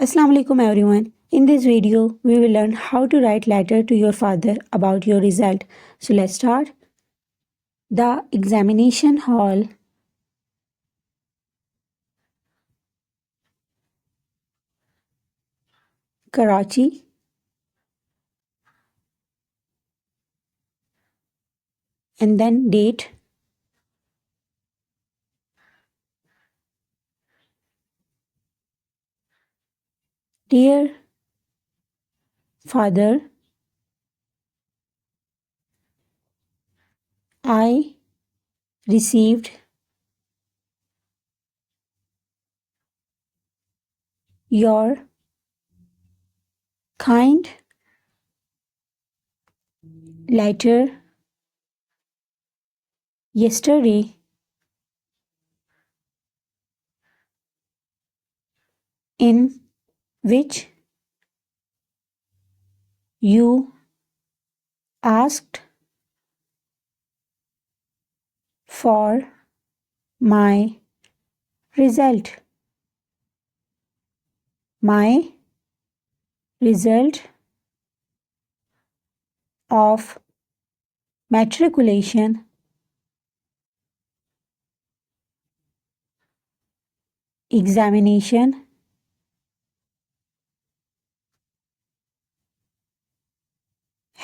Assalamu alaikum everyone. In this video, we will learn how to write letter to your father about your result. So let's start. The examination hall, Karachi. And then date. Dear father, I received your kind letter yesterday in which you asked for my result. My result of matriculation examination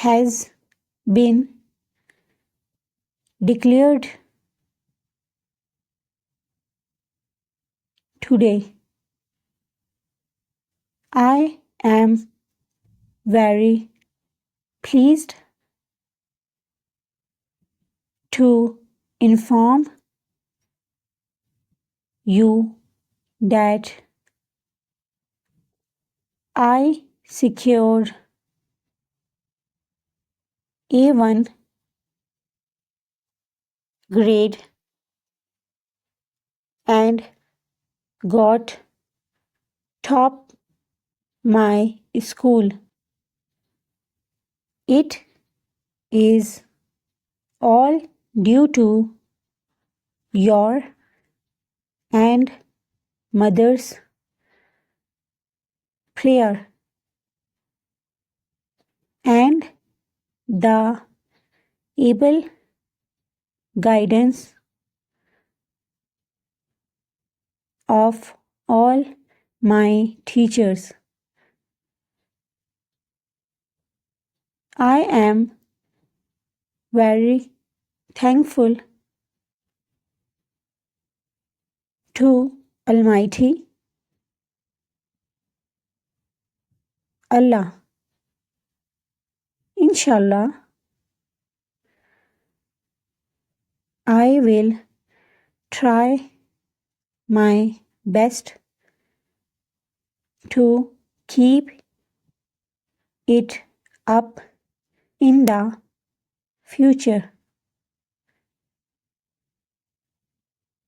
has been declared today. I am very pleased to inform you that I secured A1 grade and got top my school. It is all due to your and mother's prayer and the able guidance of all my teachers. I am very thankful to Almighty Allah. Inshallah, I will try my best to keep it up in the future.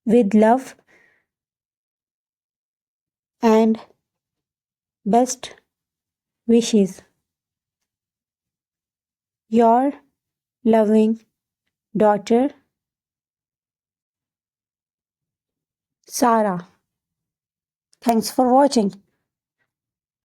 With love and best wishes. Your loving daughter, Sarah. Thanks for watching.